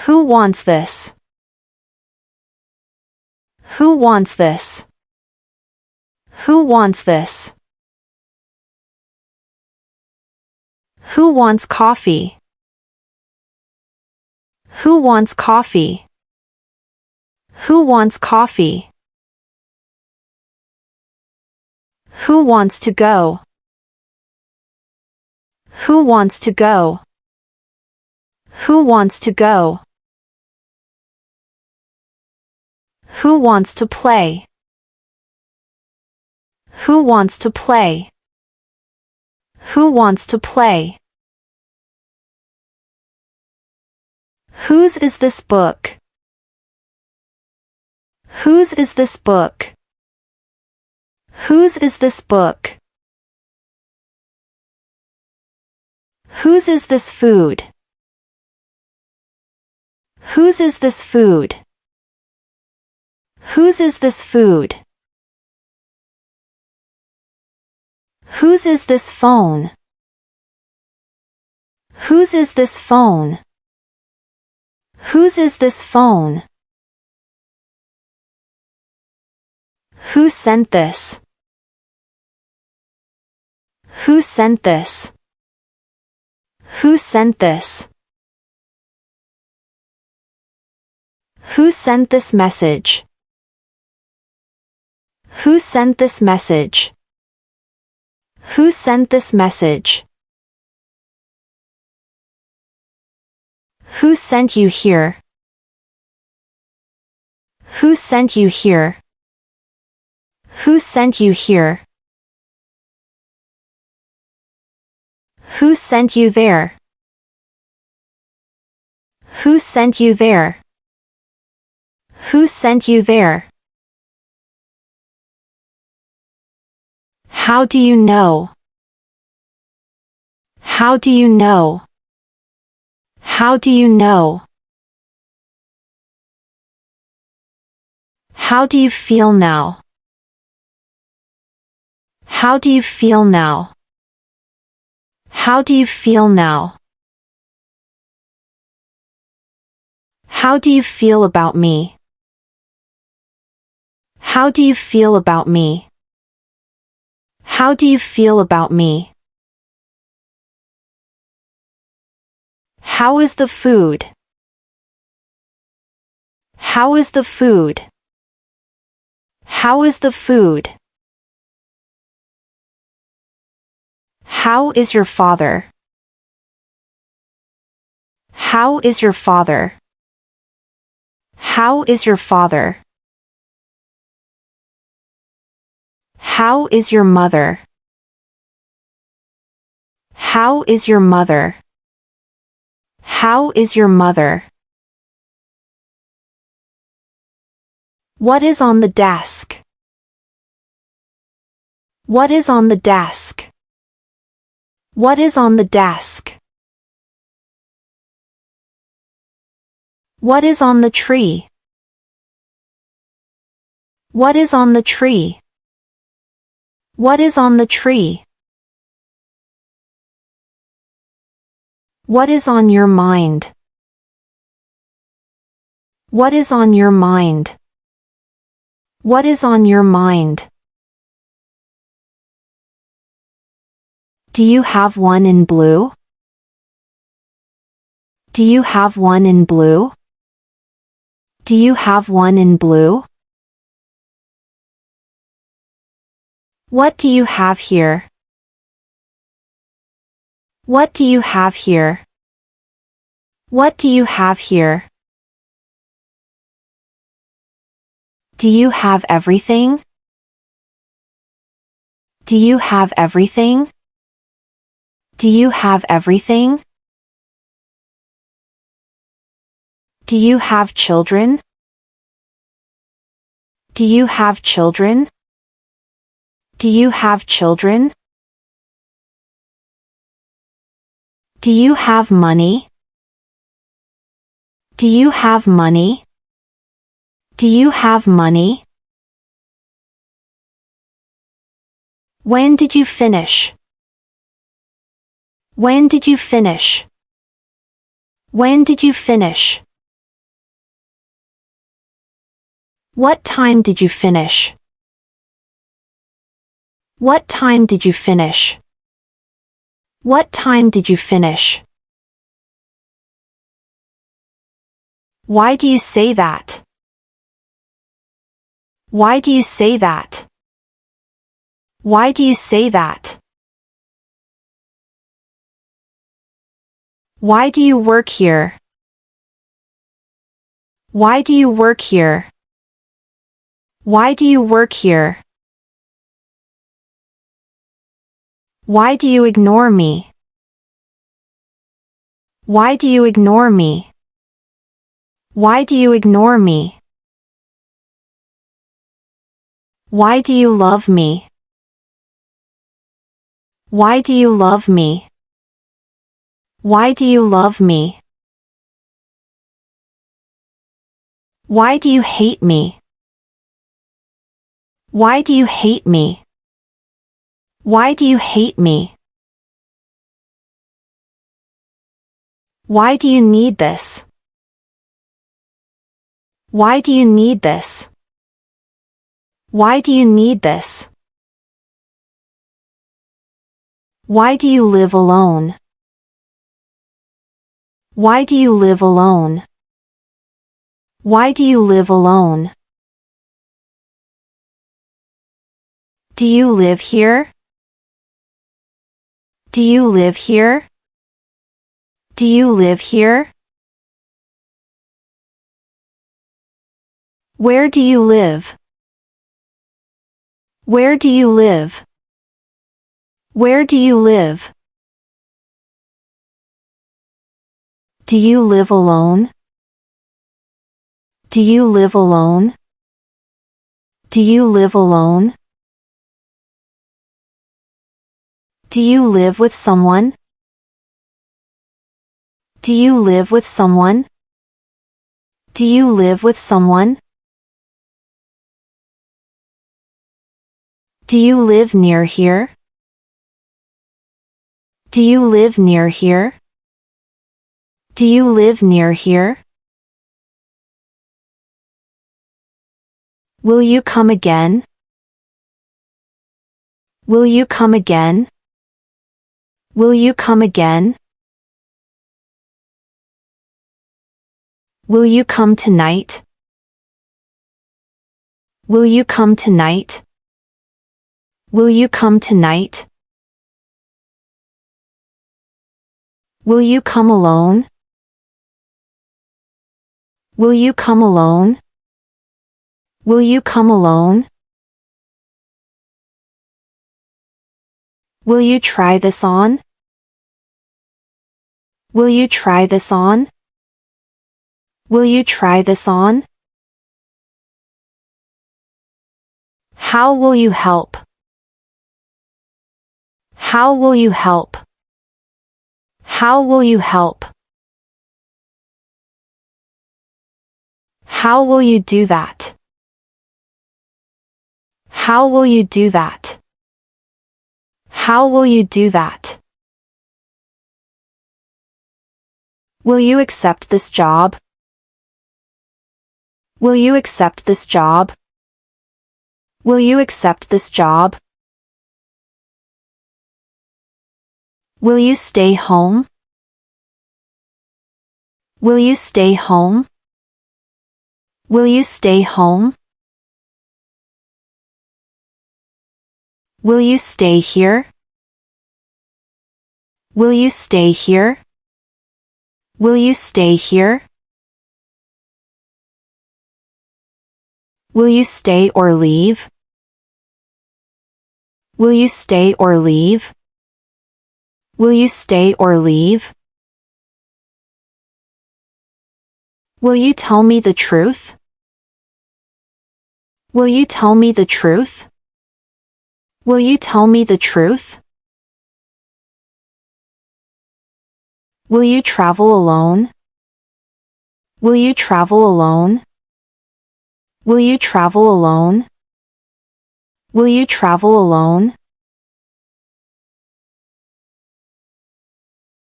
Who wants this? Who wants this? Who wants this? Who wants coffee? Who wants coffee? Who wants coffee? Who wants to go? Who wants to go? Who wants to go? Who wants to play? Who wants to play? Who wants to play? Whose is this book? Whose is this book? Whose is this book? Whose is this food? Whose is this food? Whose is this food? Whose is this phone? Whose is this phone? Whose is this phone? Who sent this? Who sent this? Who sent this? Who sent this message? Who sent this message? Who sent this message? Who sent you here? Who sent you here? Who sent you here? Who sent you there? Who sent you there? Who sent you there? How do you know? How do you know? How do you know? How do you feel now? How do you feel now? How do you feel now? How do you feel about me? How do you feel about me? How do you feel about me? How is the food? How is the food? How is the food? How is your father? How is your father? How is your father? How is your mother? How is your mother? How is your mother? What is on the desk? What is on the desk? What is on the desk? What is on the tree? What is on the tree? What is on the tree? What is on your mind? What is on your mind? What is on your mind? Do you have one in blue? Do you have one in blue? Do you have one in blue? What do you have here? What do you have here? What do you have here? Do you have everything? Do you have everything? Do you have everything? Do you have children? Do you have children? Do you have children? Do you have money? Do you have money? Do you have money? When did you finish? When did you finish? When did you finish? What time did you finish? What time did you finish? What time did you finish? Why do you say that? Why do you say that? Why do you say that? Why do you work here? Why do you work here? Why do you work here? Why do you ignore me? Why do you ignore me? Why do you ignore me? Why do you love me? Why do you love me? Why do you love me? Why do you hate me? Why do you hate me? Why do you hate me? Why do you need this? Why do you need this? Why do you need this? Why do you live alone? Why do you live alone? Why do you live alone? Do you live here? Do you live here? Do you live here? Where do you live? Where do you live? Where do you live? Do you live alone? Do you live alone? Do you live alone? Do you live with someone? Do you live with someone? Do you live with someone? Do you live near here? Do you live near here? Do you live near here? Will you come again? Will you come again? Will you come again? Will you come tonight? Will you come tonight? Will you come tonight? Will you come alone? Will you come alone? Will you come alone? Will you try this on? Will you try this on? Will you try this on? How will you help? How will you help? How will you help? How will you do that? How will you do that? How will you do that? Will you accept this job? Will you accept this job? Will you accept this job? Will you stay home? Will you stay home? Will you stay home? Will you stay here? Will you stay here? Will you stay here? Will you stay or leave? Will you stay or leave? Will you stay or leave? Will you tell me the truth? Will you tell me the truth? Will you tell me the truth? Will you travel alone? Will you travel alone? Will you travel alone? Will you travel alone?